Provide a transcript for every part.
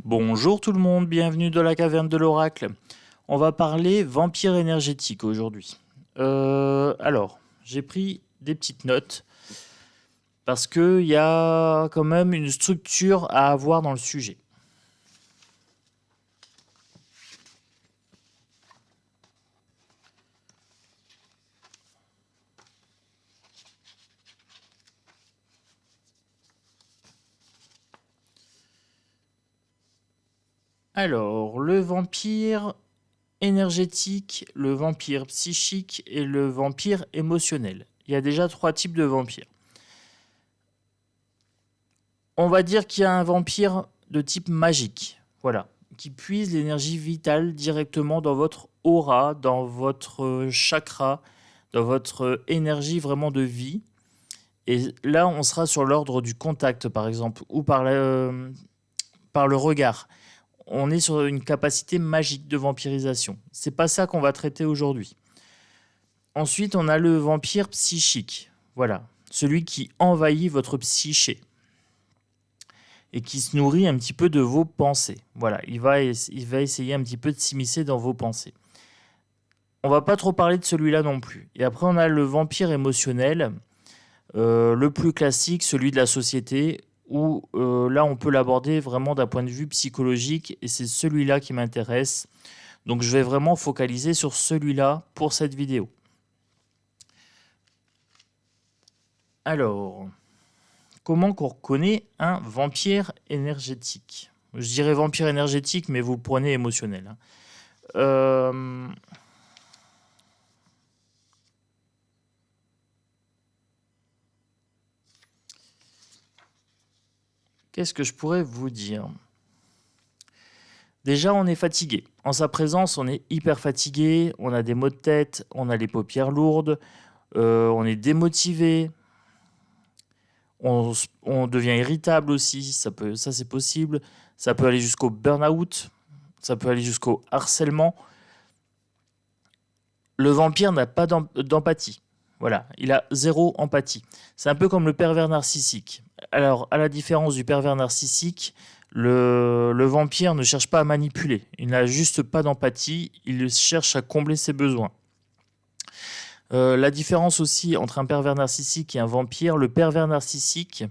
Bonjour tout le monde, bienvenue dans la caverne de l'oracle. On va parler vampire énergétique aujourd'hui. Alors, j'ai pris des petites notes parce qu'il y a quand même une structure à avoir dans le sujet. Alors, le vampire énergétique, le vampire psychique et le vampire émotionnel. Il y a déjà 3 types de vampires. On va dire qu'il y a un vampire de type magique, voilà, qui puise l'énergie vitale directement dans votre aura, dans votre chakra, dans votre énergie vraiment de vie. Et là, on sera sur l'ordre du contact, par exemple, ou par le regard. On est sur une capacité magique de vampirisation. C'est pas ça qu'on va traiter aujourd'hui. Ensuite, on a le vampire psychique. Voilà, celui qui envahit votre psyché et qui se nourrit un petit peu de vos pensées. Voilà, il va essayer un petit peu de s'immiscer dans vos pensées. On va pas trop parler de celui-là non plus. Et après, on a le vampire émotionnel, le plus classique, celui de la société, où là, on peut l'aborder vraiment d'un point de vue psychologique, et c'est celui-là qui m'intéresse. Donc, je vais vraiment focaliser sur celui-là pour cette vidéo. Alors, comment qu'on reconnaît un vampire énergétique? Je dirais vampire énergétique, mais vous le prenez émotionnel, hein. Qu'est-ce que je pourrais vous dire? Déjà, on est fatigué. En sa présence, on est hyper fatigué, on a des maux de tête, on a les paupières lourdes, on est démotivé, on devient irritable aussi, ça c'est possible. Ça peut aller jusqu'au burn-out, ça peut aller jusqu'au harcèlement. Le vampire n'a pas d'empathie. Voilà, il a zéro empathie. C'est un peu comme le pervers narcissique. Alors, à la différence du pervers narcissique, le vampire ne cherche pas à manipuler. Il n'a juste pas d'empathie, il cherche à combler ses besoins. La différence aussi entre un pervers narcissique et un vampire, le pervers narcissique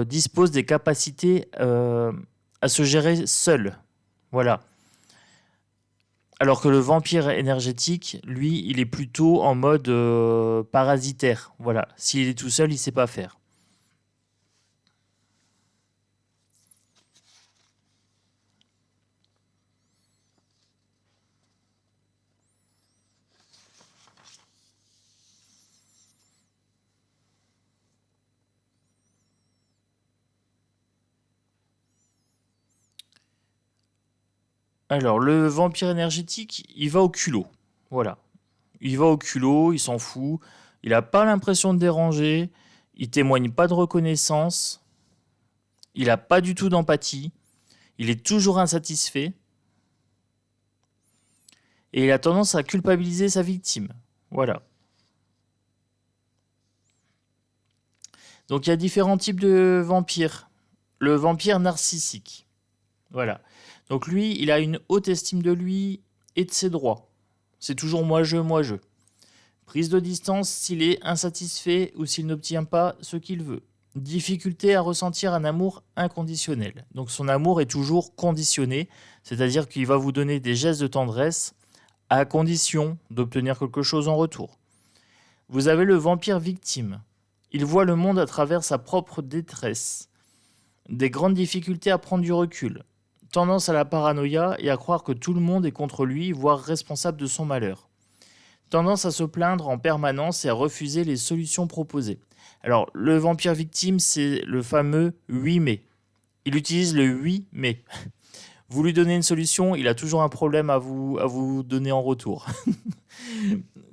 dispose des capacités à se gérer seul. Voilà. Alors que le vampire énergétique, lui, il est plutôt en mode parasitaire. Voilà. S'il est tout seul, il ne sait pas faire. Alors, le vampire énergétique, il va au culot. Voilà. Il va au culot, il s'en fout. Il n'a pas l'impression de déranger. Il témoigne pas de reconnaissance. Il n'a pas du tout d'empathie. Il est toujours insatisfait. Et il a tendance à culpabiliser sa victime. Voilà. Donc il y a différents types de vampires. Le vampire narcissique. Voilà. Donc lui, il a une haute estime de lui et de ses droits. C'est toujours moi je. Prise de distance s'il est insatisfait ou s'il n'obtient pas ce qu'il veut. Difficulté à ressentir un amour inconditionnel. Donc son amour est toujours conditionné, c'est-à-dire qu'il va vous donner des gestes de tendresse à condition d'obtenir quelque chose en retour. Vous avez le vampire victime. Il voit le monde à travers sa propre détresse. Des grandes difficultés à prendre du recul. Tendance à la paranoïa et à croire que tout le monde est contre lui, voire responsable de son malheur. Tendance à se plaindre en permanence et à refuser les solutions proposées. Alors, le vampire victime, c'est le fameux 8 mai. Il utilise le 8 mai. Vous lui donnez une solution, il a toujours un problème à vous donner en retour.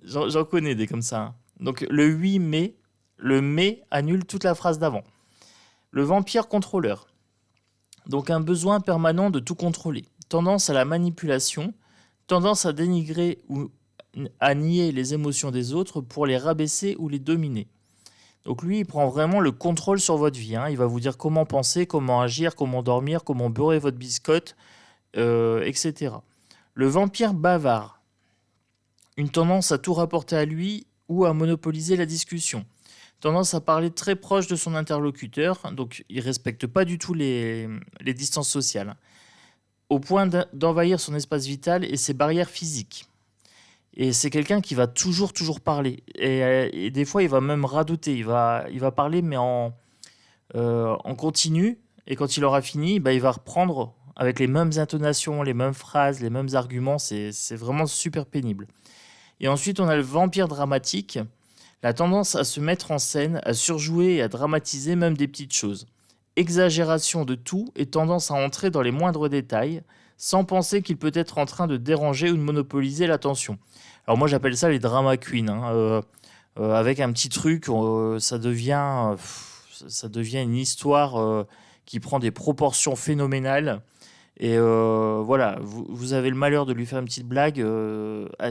J'en connais des comme ça, hein. Donc, le 8 mai, le mai annule toute la phrase d'avant. Le vampire contrôleur. Donc, un besoin permanent de tout contrôler. Tendance à la manipulation, tendance à dénigrer ou à nier les émotions des autres pour les rabaisser ou les dominer. Donc lui, il prend vraiment le contrôle sur votre vie, hein. Il va vous dire comment penser, comment agir, comment dormir, comment beurrer votre biscotte, etc. Le vampire bavard, une tendance à tout rapporter à lui ou à monopoliser la discussion. Tendance à parler très proche de son interlocuteur, donc il ne respecte pas du tout les distances sociales, au point d'envahir son espace vital et ses barrières physiques. Et c'est quelqu'un qui va toujours parler. Et des fois, il va même radoter. Il va parler, mais en continu. Et quand il aura fini, bah, il va reprendre avec les mêmes intonations, les mêmes phrases, les mêmes arguments. C'est vraiment super pénible. Et ensuite, on a le vampire dramatique. La tendance à se mettre en scène, à surjouer et à dramatiser même des petites choses. Exagération de tout et tendance à entrer dans les moindres détails, sans penser qu'il peut être en train de déranger ou de monopoliser l'attention. Alors moi j'appelle ça les drama queens, hein. Avec un petit truc, ça devient une histoire qui prend des proportions phénoménales. Et voilà, vous avez le malheur de lui faire une petite blague,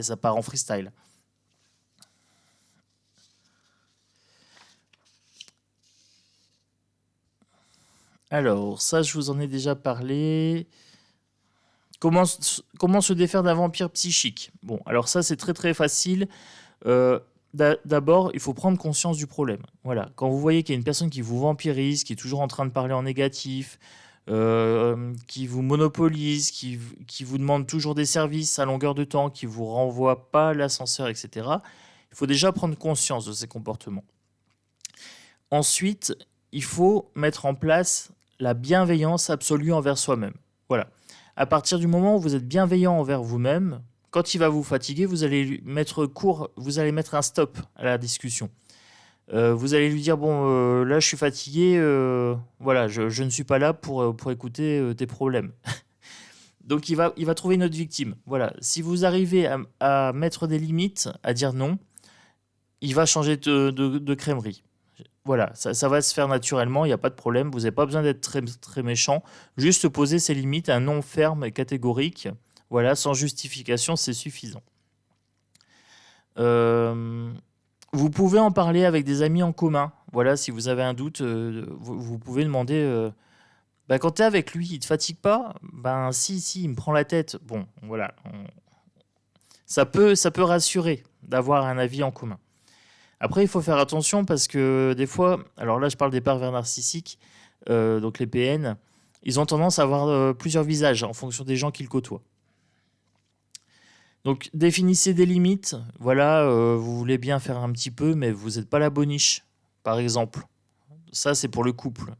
ça part en freestyle. Alors, ça, je vous en ai déjà parlé. Comment se défaire d'un vampire psychique? Bon, alors ça, c'est très très facile. Euh, D'abord, il faut prendre conscience du problème. Voilà, quand vous voyez qu'il y a une personne qui vous vampirise, qui est toujours en train de parler en négatif, qui vous monopolise, qui vous demande toujours des services à longueur de temps, qui vous renvoie pas l'ascenseur, etc., il faut déjà prendre conscience de ces comportements. Ensuite, il faut mettre en place la bienveillance absolue envers soi-même. Voilà. À partir du moment où vous êtes bienveillant envers vous-même, quand il va vous fatiguer, vous allez mettre un stop à la discussion. Vous allez lui dire, bon, là je suis fatigué, voilà, je ne suis pas là pour écouter tes problèmes. Donc il va trouver une autre victime. Voilà. Si vous arrivez à mettre des limites, à dire non, il va changer de crèmerie. Voilà, ça va se faire naturellement, il n'y a pas de problème, vous n'avez pas besoin d'être très, très méchant, juste poser ses limites, un non ferme et catégorique, voilà, sans justification, c'est suffisant. Vous pouvez en parler avec des amis en commun, voilà, si vous avez un doute, vous pouvez demander, quand tu es avec lui, il ne te fatigue pas? Ben si, il me prend la tête. Bon, voilà, ça peut rassurer d'avoir un avis en commun. Après, il faut faire attention parce que des fois, alors là je parle des pervers narcissiques, donc les PN, ils ont tendance à avoir plusieurs visages en fonction des gens qu'ils côtoient. Donc définissez des limites, voilà, vous voulez bien faire un petit peu, mais vous n'êtes pas la boniche, par exemple. Ça, c'est pour le couple.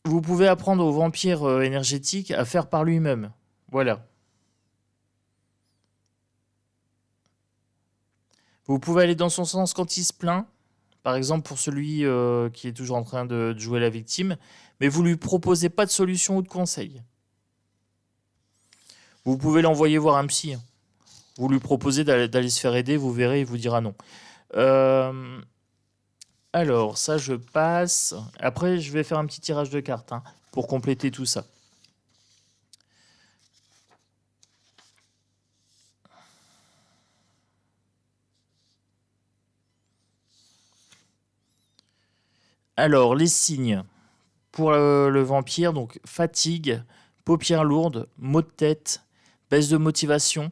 Vous pouvez apprendre au vampire énergétique à faire par lui-même. Voilà. Vous pouvez aller dans son sens quand il se plaint, par exemple pour celui qui est toujours en train de jouer la victime, mais vous lui proposez pas de solution ou de conseil. Vous pouvez l'envoyer voir un psy. Vous lui proposez d'aller se faire aider, vous verrez, il vous dira non. Alors, ça, je passe. Après, je vais faire un petit tirage de cartes pour compléter tout ça. Alors, les signes pour le vampire, donc fatigue, paupières lourdes, maux de tête, baisse de motivation,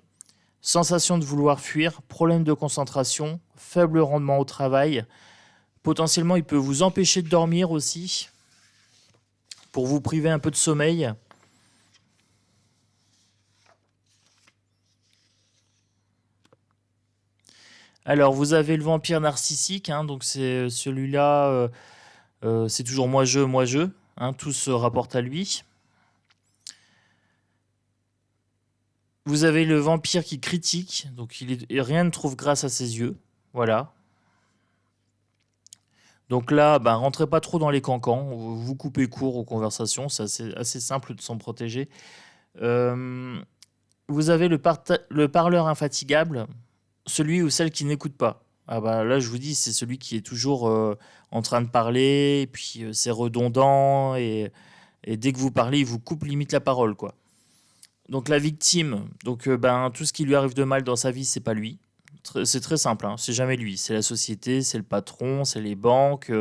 sensation de vouloir fuir, problème de concentration, faible rendement au travail. Potentiellement, il peut vous empêcher de dormir aussi, pour vous priver un peu de sommeil. Alors, vous avez le vampire narcissique, donc c'est celui-là, c'est toujours moi-je, tout se rapporte à lui. Vous avez le vampire qui critique, donc rien ne trouve grâce à ses yeux, voilà. Donc là, rentrez pas trop dans les cancans, vous coupez court aux conversations, c'est assez simple de s'en protéger. Vous avez le parleur infatigable, celui ou celle qui n'écoute pas. Là, je vous dis, c'est celui qui est toujours en train de parler, et puis c'est redondant, et dès que vous parlez, il vous coupe limite la parole, quoi. Donc la victime, tout ce qui lui arrive de mal dans sa vie, c'est pas lui. C'est très simple, hein. C'est jamais lui. C'est la société, c'est le patron, c'est les banques.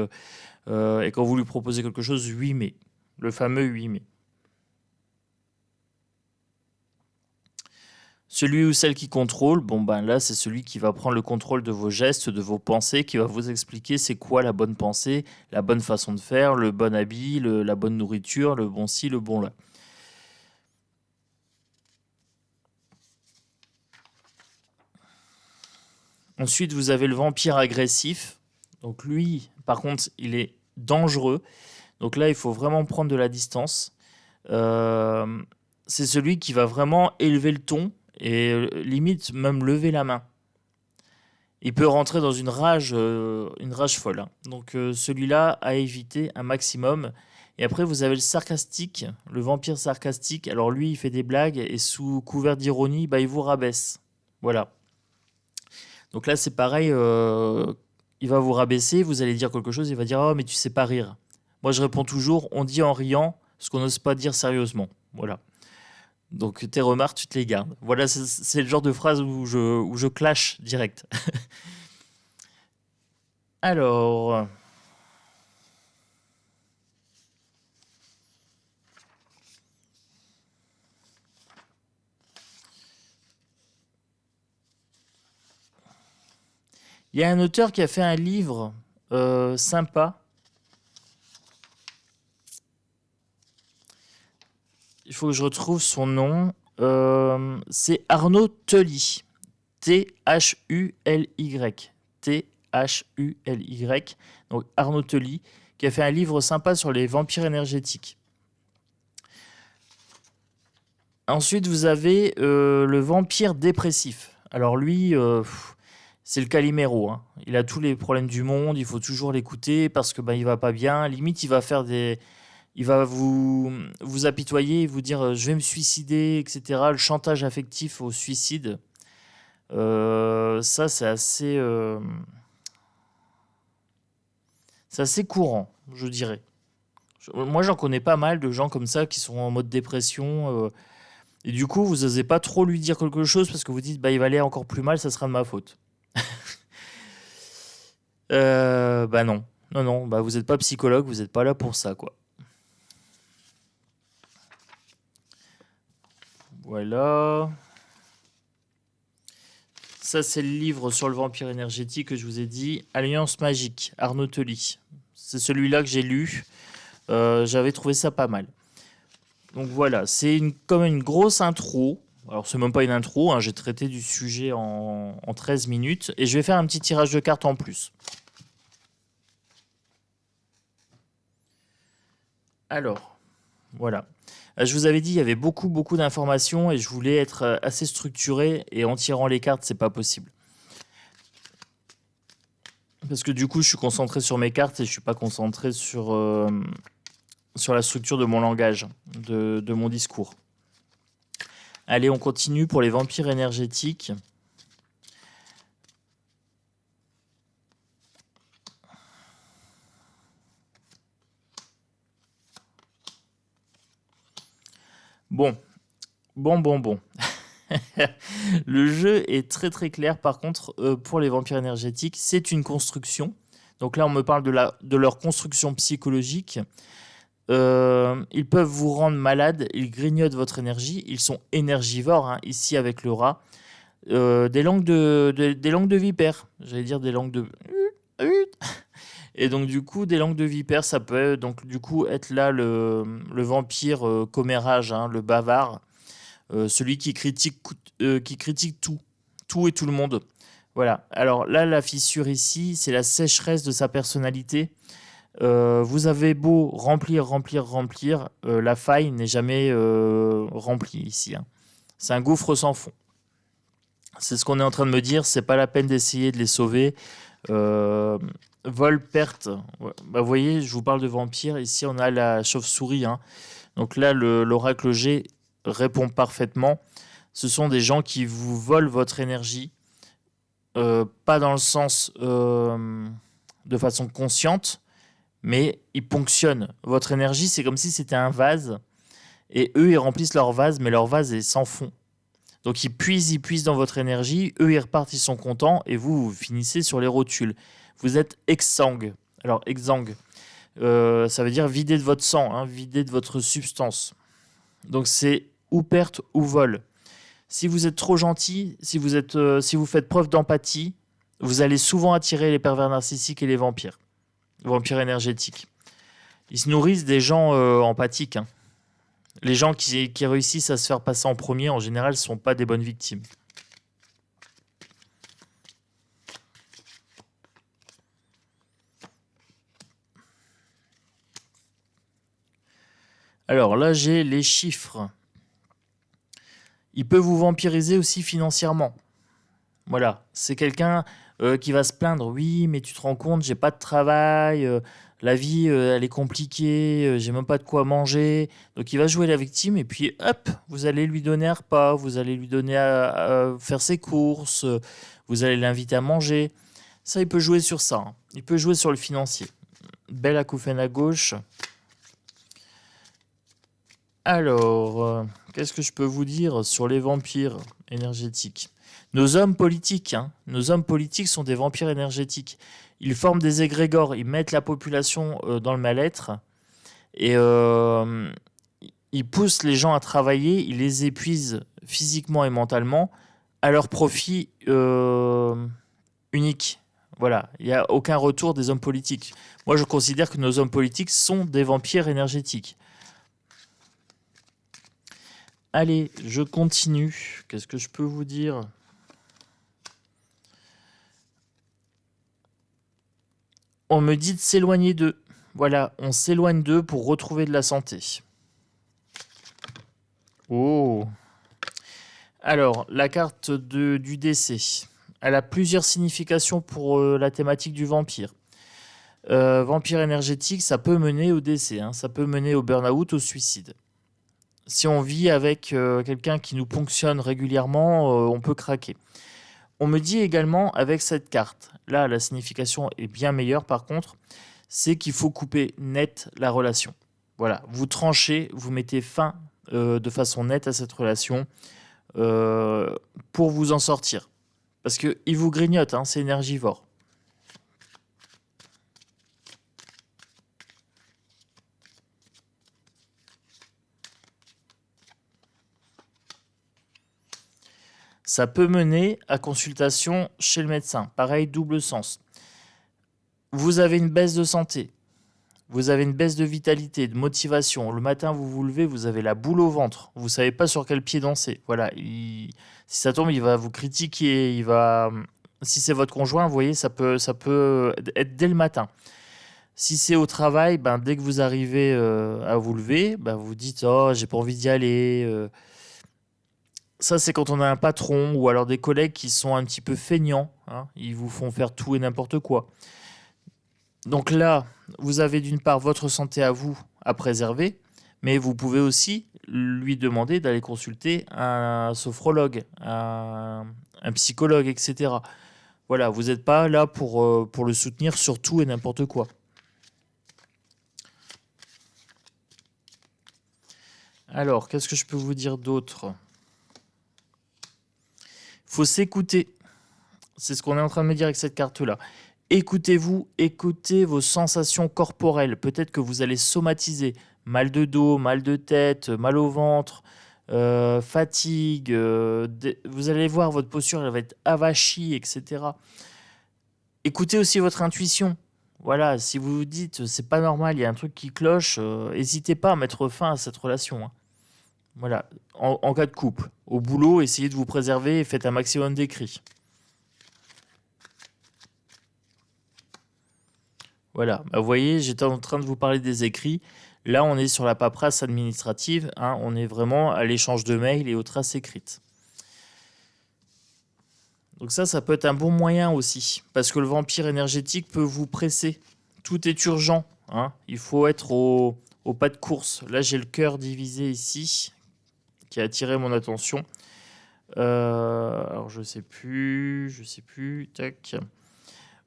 Et quand vous lui proposez quelque chose, 8 mai. Le fameux 8 mai. Celui ou celle qui contrôle, bon ben là, c'est celui qui va prendre le contrôle de vos gestes, de vos pensées, qui va vous expliquer c'est quoi la bonne pensée, la bonne façon de faire, le bon habit, la bonne nourriture, le bon ci, le bon là. Ensuite, vous avez le vampire agressif. Donc lui, par contre, il est dangereux. Donc là, il faut vraiment prendre de la distance. C'est celui qui va vraiment élever le ton et limite même lever la main. Il peut rentrer dans une rage folle, hein. Donc celui-là à éviter un maximum. Et après, vous avez le sarcastique, le vampire sarcastique. Alors lui, il fait des blagues et sous couvert d'ironie, bah, il vous rabaisse. Voilà. Donc là, c'est pareil, il va vous rabaisser, vous allez dire quelque chose, il va dire «Oh, mais tu sais pas rire». Moi, je réponds toujours «On dit en riant ce qu'on n'ose pas dire sérieusement». Voilà. Donc tes remarques, tu te les gardes. Voilà, c'est le genre de phrase où je clash direct. Alors, il y a un auteur qui a fait un livre sympa. Il faut que je retrouve son nom. C'est Arnaud Tully. T-H-U-L-Y. T-H-U-L-Y. Donc Arnaud Tully, qui a fait un livre sympa sur les vampires énergétiques. Ensuite, vous avez le vampire dépressif. Alors lui, c'est le Calimero, hein. Il a tous les problèmes du monde, il faut toujours l'écouter parce que il va pas bien. Limite, il va vous apitoyer, vous dire je vais me suicider, etc. Le chantage affectif au suicide, ça c'est assez courant, je dirais. Moi, j'en connais pas mal de gens comme ça qui sont en mode dépression. Et du coup, vous n'osez pas trop lui dire quelque chose parce que vous dites il va aller encore plus mal, ça sera de ma faute. Non. Non, vous n'êtes pas psychologue, vous n'êtes pas là pour ça, quoi. Voilà. Ça, c'est le livre sur le vampire énergétique que je vous ai dit. Alliance magique, Arnaud Tully. C'est celui-là que j'ai lu. J'avais trouvé ça pas mal. Donc voilà, c'est comme une grosse intro. Alors, c'est même pas une intro, hein, j'ai traité du sujet en 13 minutes. Et je vais faire un petit tirage de cartes en plus. Alors, voilà. Je vous avais dit, il y avait beaucoup d'informations et je voulais être assez structuré. Et en tirant les cartes, c'est pas possible. Parce que du coup, je suis concentré sur mes cartes et je suis pas concentré sur la structure de mon langage, de mon discours. Allez, on continue pour les vampires énergétiques. Bon. Le jeu est très clair. Par contre, pour les vampires énergétiques, c'est une construction. Donc là, on me parle de leur construction psychologique. Ils peuvent vous rendre malade, ils grignotent votre énergie, ils sont énergivores, hein, ici avec le rat. Des langues de vipère, j'allais dire des langues de... Et donc du coup, des langues de vipère, ça peut donc du coup être là le vampire commérage, hein, le bavard, celui qui critique tout et tout le monde. Voilà. Alors là, la fissure ici, c'est la sécheresse de sa personnalité. Vous avez beau remplir, la faille n'est jamais remplie ici, hein. C'est un gouffre sans fond. C'est ce qu'on est en train de me dire, c'est pas la peine d'essayer de les sauver. Vol, perte. Ouais. Vous voyez, je vous parle de vampires. Ici, on a la chauve-souris, hein. Donc là, l'oracle G répond parfaitement. Ce sont des gens qui vous volent votre énergie, pas dans le sens de façon consciente, mais ils ponctionnent votre énergie. C'est comme si c'était un vase et eux ils remplissent leur vase, mais leur vase est sans fond. Donc ils puisent dans votre énergie, eux ils repartent, ils sont contents, et vous finissez sur les rotules. Vous êtes exsangue. Alors exsangue, ça veut dire vider de votre sang, hein, vider de votre substance. Donc c'est ou perte ou vol. Si vous êtes trop gentil, si vous faites preuve d'empathie, vous allez souvent attirer les pervers narcissiques et les vampires énergétiques. Ils se nourrissent des gens empathiques, hein. Les gens qui réussissent à se faire passer en premier, en général, ne sont pas des bonnes victimes. Alors là, j'ai les chiffres. Il peut vous vampiriser aussi financièrement. Voilà, c'est quelqu'un qui va se plaindre. Oui, mais tu te rends compte, j'ai pas de travail, la vie, elle est compliquée, j'ai même pas de quoi manger. Donc il va jouer la victime et puis hop, vous allez lui donner un repas, vous allez lui donner à faire ses courses, vous allez l'inviter à manger. Ça, il peut jouer sur ça, hein. Il peut jouer sur le financier. Belle acouphène à gauche. Alors, qu'est-ce que je peux vous dire sur les vampires énergétiques? Nos hommes politiques, hein, nos hommes politiques sont des vampires énergétiques. Ils forment des égrégores, ils mettent la population dans le mal-être et ils poussent les gens à travailler, ils les épuisent physiquement et mentalement à leur profit unique. Voilà, il n'y a aucun retour des hommes politiques. Moi, je considère que nos hommes politiques sont des vampires énergétiques. Allez, je continue. Qu'est-ce que je peux vous dire? On me dit de s'éloigner d'eux. Voilà, on s'éloigne d'eux pour retrouver de la santé. Oh. Alors, la carte du décès. Elle a plusieurs significations pour la thématique du vampire. Vampire énergétique, ça peut mener au décès, hein. Ça peut mener au burn-out, au suicide. Si on vit avec quelqu'un qui nous ponctionne régulièrement, on peut craquer. On me dit également avec cette carte, là la signification est bien meilleure par contre, c'est qu'il faut couper net la relation. Voilà, vous tranchez, vous mettez fin de façon nette à cette relation pour vous en sortir. Parce qu'il vous grignote, hein, c'est énergivore. Ça peut mener à consultation chez le médecin. Pareil, double sens. Vous avez une baisse de santé. Vous avez une baisse de vitalité, de motivation. Le matin, vous vous levez, vous avez la boule au ventre. Vous ne savez pas sur quel pied danser. Voilà. Si ça tombe, il va vous critiquer. Si c'est votre conjoint, vous voyez, ça peut être dès le matin. Si c'est au travail, dès que vous arrivez à vous lever, vous dites « Oh, j'ai pas envie d'y aller ». Ça, c'est quand on a un patron ou alors des collègues qui sont un petit peu feignants, hein. Ils vous font faire tout et n'importe quoi. Donc là, vous avez d'une part votre santé à vous à préserver, mais vous pouvez aussi lui demander d'aller consulter un sophrologue, un psychologue, etc. Voilà, vous n'êtes pas là pour le soutenir sur tout et n'importe quoi. Alors, qu'est-ce que je peux vous dire d'autre? Il faut s'écouter. C'est ce qu'on est en train de me dire avec cette carte-là. Écoutez-vous, écoutez vos sensations corporelles. Peut-être que vous allez somatiser. Mal de dos, mal de tête, mal au ventre, fatigue. Vous allez voir, votre posture elle va être avachie, etc. Écoutez aussi votre intuition. Voilà, si vous vous dites c'est pas normal, il y a un truc qui cloche, n'hésitez pas à mettre fin à cette relation, hein. Voilà, en cas de couple. Au boulot, essayez de vous préserver et faites un maximum d'écrits. Voilà, vous voyez, j'étais en train de vous parler des écrits. Là, on est sur la paperasse administrative, hein. On est vraiment à l'échange de mails et aux traces écrites. Donc ça peut être un bon moyen aussi, parce que le vampire énergétique peut vous presser. Tout est urgent, hein. Il faut être au pas de course. Là, j'ai le cœur divisé ici, qui a attiré mon attention. Alors, je sais plus, tac.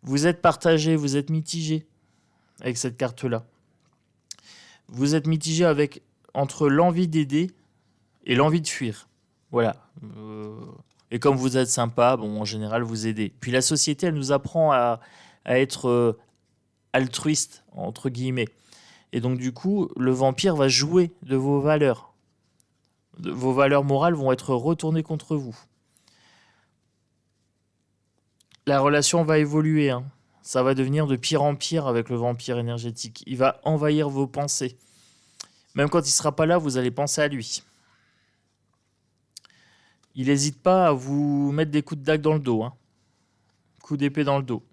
Vous êtes partagé, vous êtes mitigé avec cette carte-là. Vous êtes mitigé entre l'envie d'aider et l'envie de fuir. Voilà. Et comme vous êtes sympa, bon, en général, vous aidez. Puis la société, elle nous apprend à être altruiste, entre guillemets. Et donc, du coup, le vampire va jouer de vos valeurs. Vos valeurs morales vont être retournées contre vous. La relation va évoluer, hein. Ça va devenir de pire en pire avec le vampire énergétique. Il va envahir vos pensées. Même quand il ne sera pas là, vous allez penser à lui. Il n'hésite pas à vous mettre des coups de dague dans le dos, hein. Coups d'épée dans le dos.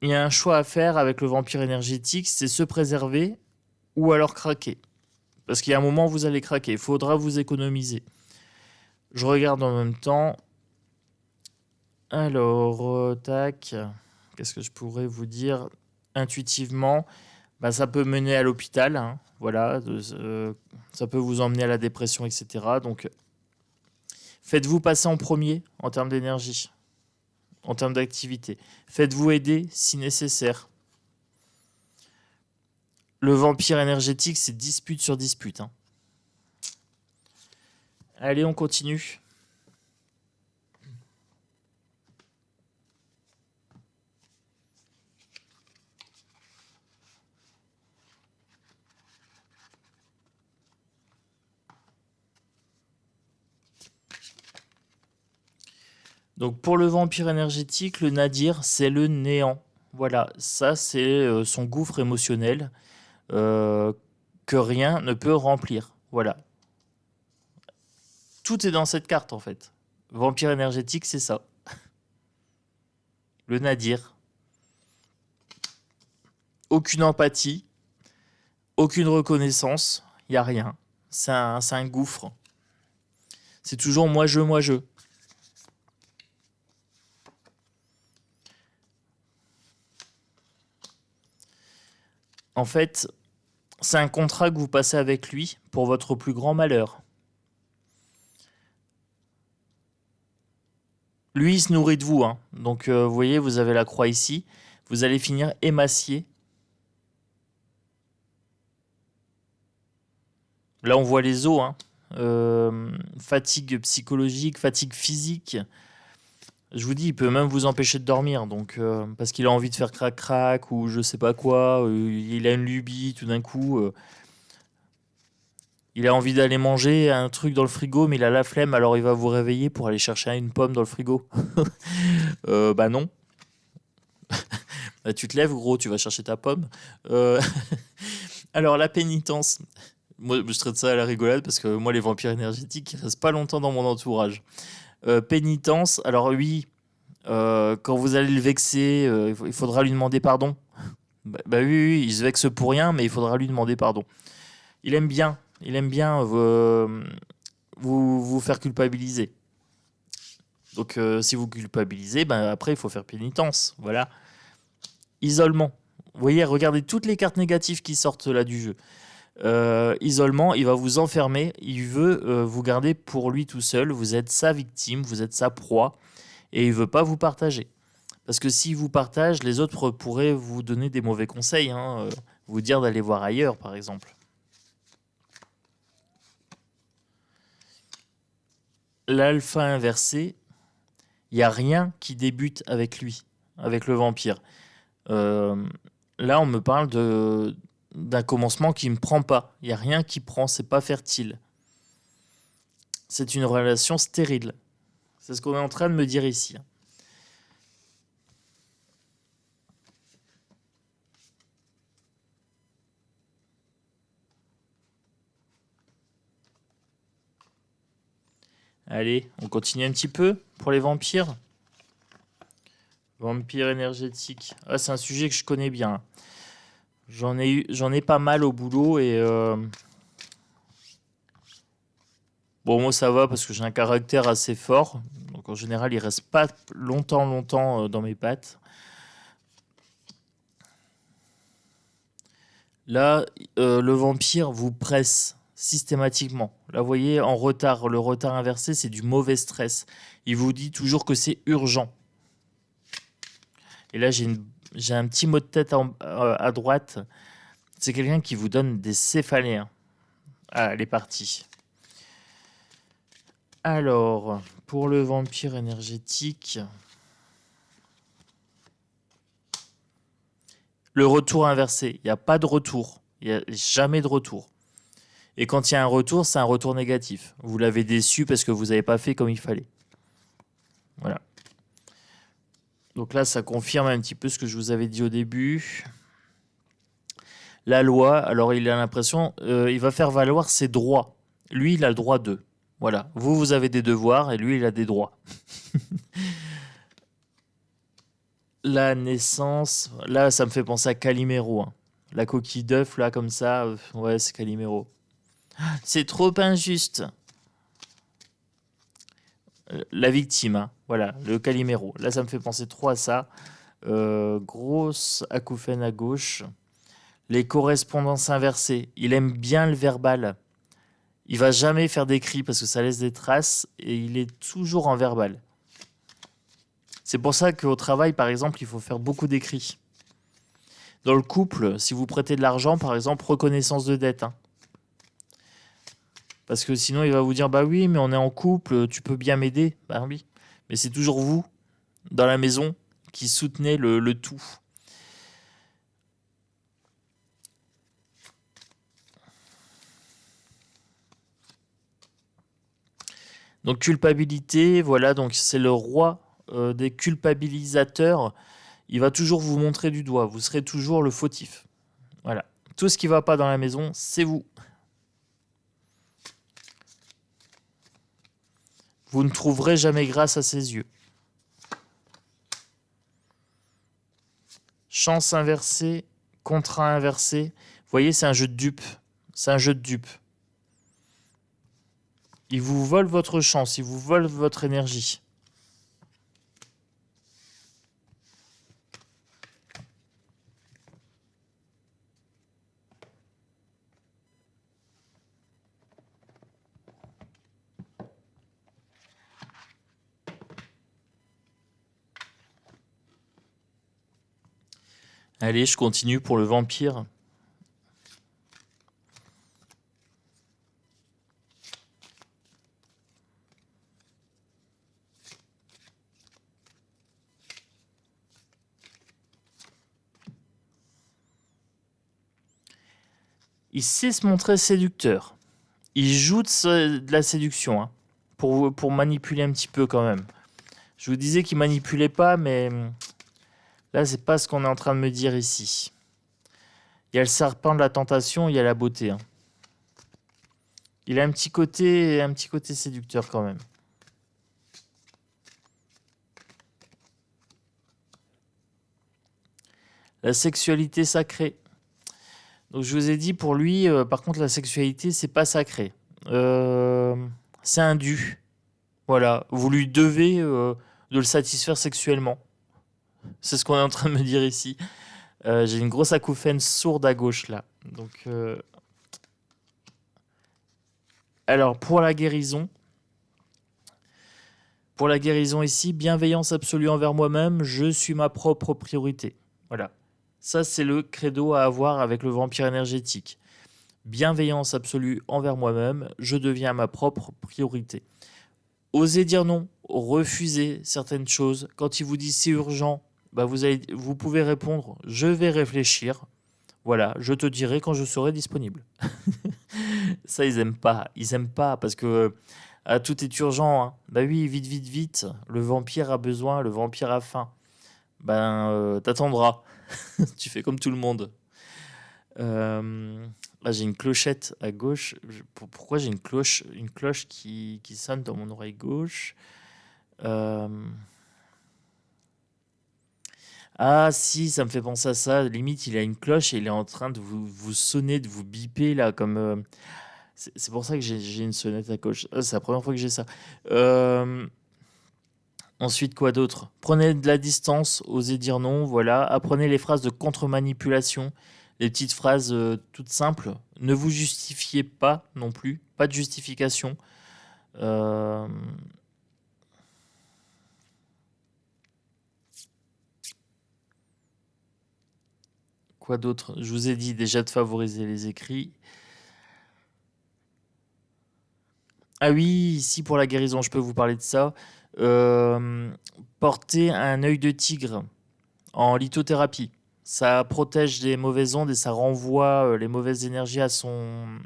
Il y a un choix à faire avec le vampire énergétique, c'est se préserver ou alors craquer. Parce qu'il y a un moment où vous allez craquer. Il faudra vous économiser. Je regarde en même temps. Alors, tac. Qu'est-ce que je pourrais vous dire intuitivement? Ça peut mener à l'hôpital, hein. Voilà. Ça peut vous emmener à la dépression, etc. Donc, faites-vous passer en premier en termes d'énergie, en termes d'activité. Faites-vous aider si nécessaire. Le vampire énergétique, c'est dispute sur dispute, hein. Allez, on continue. Donc pour le vampire énergétique, le nadir, c'est le néant. Voilà, ça c'est son gouffre émotionnel euh, que rien ne peut remplir. Voilà, tout est dans cette carte en fait. Vampire énergétique, c'est ça. Le nadir. Aucune empathie, aucune reconnaissance, il n'y a rien. C'est un gouffre. C'est toujours moi, je, moi, je. En fait, c'est un contrat que vous passez avec lui pour votre plus grand malheur. Lui, il se nourrit de vous, hein. Donc, vous voyez, vous avez la croix ici. Vous allez finir émacié. Là, on voit les os, hein. Fatigue psychologique, fatigue physique. Je vous dis, il peut même vous empêcher de dormir. Donc, parce qu'il a envie de faire crac-crac ou je sais pas quoi. Il a une lubie tout d'un coup. Il a envie d'aller manger un truc dans le frigo, mais il a la flemme. Alors, il va vous réveiller pour aller chercher une pomme dans le frigo. Non. Tu te lèves, gros, tu vas chercher ta pomme. Alors, la pénitence. Moi, je traite ça à la rigolade parce que moi, les vampires énergétiques, ils restent pas longtemps dans mon entourage. Pénitence, alors oui, quand vous allez le vexer, il faudra lui demander pardon. Oui, il se vexe pour rien, mais il faudra lui demander pardon. Il aime bien vous faire culpabiliser. Donc, si vous culpabilisez, après, il faut faire pénitence. Voilà. Isolement. Vous voyez, regardez toutes les cartes négatives qui sortent là du jeu. Isolement, il va vous enfermer, il veut vous garder pour lui tout seul, vous êtes sa victime, vous êtes sa proie, et il veut pas vous partager. Parce que s'il vous partage, les autres pourraient vous donner des mauvais conseils, hein, vous dire d'aller voir ailleurs, par exemple. L'alpha inversé, il n'y a rien qui débute avec lui, avec le vampire. Là, on me parle d'un commencement qui ne prend pas. Il n'y a rien qui prend, c'est pas fertile. C'est une relation stérile. C'est ce qu'on est en train de me dire ici. Allez, on continue un petit peu pour les vampires. Vampire énergétique. Ah, c'est un sujet que je connais bien. J'en ai pas mal au boulot et bon, moi ça va parce que j'ai un caractère assez fort. Donc en général, il reste pas longtemps dans mes pattes. Là, le vampire vous presse systématiquement. Là, vous voyez, en retard, le retard inversé, c'est du mauvais stress. Il vous dit toujours que c'est urgent. Et là, j'ai un petit mot de tête à droite. C'est quelqu'un qui vous donne des céphalées, hein. Ah, elle est partie. Alors, pour le vampire énergétique, le retour inversé. Il n'y a pas de retour. Il n'y a jamais de retour. Et quand il y a un retour, c'est un retour négatif. Vous l'avez déçu parce que vous n'avez pas fait comme il fallait. Voilà. Donc là, ça confirme un petit peu ce que je vous avais dit au début. La loi, alors il a l'impression, il va faire valoir ses droits. Lui, il a le droit d'eux. Voilà. Vous avez des devoirs et lui, il a des droits. La naissance, là, ça me fait penser à Calimero, hein. La coquille d'œuf, là, comme ça, ouais, c'est Calimero. C'est trop injuste. La victime, hein. Voilà, le Calimero. Là, ça me fait penser trop à ça. Grosse acouphène à gauche. Les correspondances inversées. Il aime bien le verbal. Il va jamais faire d'écrit parce que ça laisse des traces et il est toujours en verbal. C'est pour ça qu'au travail, par exemple, il faut faire beaucoup d'écrits. Dans le couple, si vous prêtez de l'argent, par exemple, reconnaissance de dette, hein. Parce que sinon, il va vous dire, bah oui, mais on est en couple, tu peux bien m'aider. Bah oui. Mais c'est toujours vous, dans la maison, qui soutenez le tout. Donc culpabilité, voilà, donc c'est le roi des culpabilisateurs. Il va toujours vous montrer du doigt. Vous serez toujours le fautif. Voilà. Tout ce qui va pas dans la maison, c'est vous. Vous ne trouverez jamais grâce à ses yeux. Chance inversée, contrat inversé. Vous voyez, c'est un jeu de dupes. C'est un jeu de dupes. Il vous vole votre chance, il vous vole votre énergie. Allez, je continue pour le vampire. Il sait se montrer séducteur. Il joue de la séduction, hein, pour manipuler un petit peu quand même. Je vous disais qu'il manipulait pas, mais là, c'est pas ce qu'on est en train de me dire ici. Il y a le serpent de la tentation, il y a la beauté, hein. Il a un petit côté séducteur quand même. La sexualité sacrée. Donc je vous ai dit pour lui, par contre la sexualité c'est pas sacré. Euh, c'est un dû. Voilà, vous lui devez de le satisfaire sexuellement. C'est ce qu'on est en train de me dire ici. J'ai une grosse acouphène sourde à gauche là. Donc alors pour la guérison ici, bienveillance absolue envers moi-même, je suis ma propre priorité. Voilà. Ça c'est le credo à avoir avec le vampire énergétique. Bienveillance absolue envers moi-même, je deviens ma propre priorité. Osez dire non, refusez certaines choses. Quand il vous dit c'est urgent, bah vous pouvez répondre je vais réfléchir. Voilà, je te dirai quand je serai disponible. Ça, ils aiment pas. Ils aiment pas parce que tout est urgent, hein. Bah oui, vite, vite, vite. Le vampire a besoin, le vampire a faim. Ben, t'attendras. Tu fais comme tout le monde. Là, j'ai une clochette à gauche. Pourquoi j'ai une cloche qui sonne dans mon oreille gauche? Euh, Ah si, ça me fait penser à ça. Limite, il a une cloche et il est en train de vous sonner, de vous biper là, comme. C'est pour ça que j'ai une sonnette à gauche. C'est la première fois que j'ai ça. Euh, Ensuite, quoi d'autre? Prenez de la distance, osez dire non, voilà. Apprenez les phrases de contre-manipulation, les petites phrases toutes simples. Ne vous justifiez pas non plus, pas de justification. Euh, Quoi d'autre? Je vous ai dit déjà de favoriser les écrits. Ah oui, ici pour la guérison, je peux vous parler de ça. Euh, Porter un œil de tigre en lithothérapie. Ça protège des mauvaises ondes et ça renvoie les mauvaises énergies à son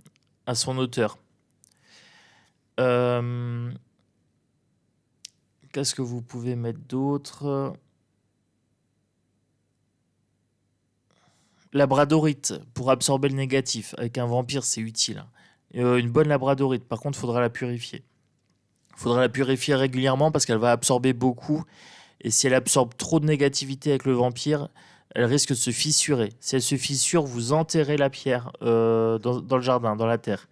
auteur. Euh, Qu'est-ce que vous pouvez mettre d'autre? Labradorite pour absorber le négatif. Avec un vampire, c'est utile. Une bonne labradorite, par contre, il faudra la purifier. Il faudra la purifier régulièrement parce qu'elle va absorber beaucoup. Et si elle absorbe trop de négativité avec le vampire, elle risque de se fissurer. Si elle se fissure, vous enterrez la pierre dans le jardin, dans la terre.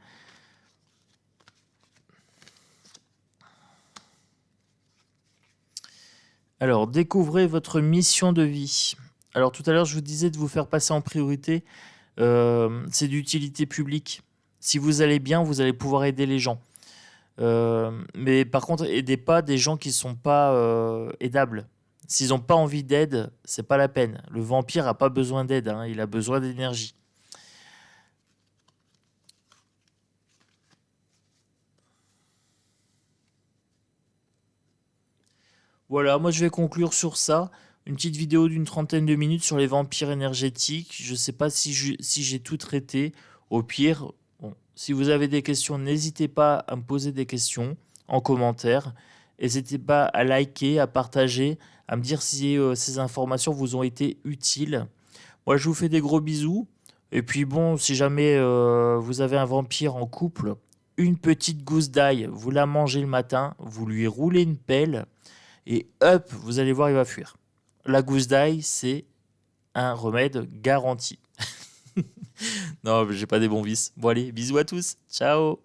Alors, découvrez votre mission de vie. Alors, tout à l'heure, je vous disais de vous faire passer en priorité. C'est d'utilité publique. Si vous allez bien, vous allez pouvoir aider les gens. Mais par contre, aidez pas des gens qui sont pas aidables. S'ils n'ont pas envie d'aide, c'est pas la peine. Le vampire a pas besoin d'aide, hein, il a besoin d'énergie. Voilà, moi je vais conclure sur ça. Une petite vidéo d'une trentaine de minutes sur les vampires énergétiques. Je sais pas si j'ai tout traité. Au pire, bon, si vous avez des questions, n'hésitez pas à me poser des questions en commentaire. N'hésitez pas à liker, à partager, à me dire si ces informations vous ont été utiles. Moi, je vous fais des gros bisous. Et puis bon, si jamais vous avez un vampire en couple, une petite gousse d'ail, vous la mangez le matin, vous lui roulez une pelle et hop, vous allez voir, il va fuir. La gousse d'ail, c'est un remède garanti. Non, j'ai pas des bons vices. Bon allez, bisous à tous. Ciao.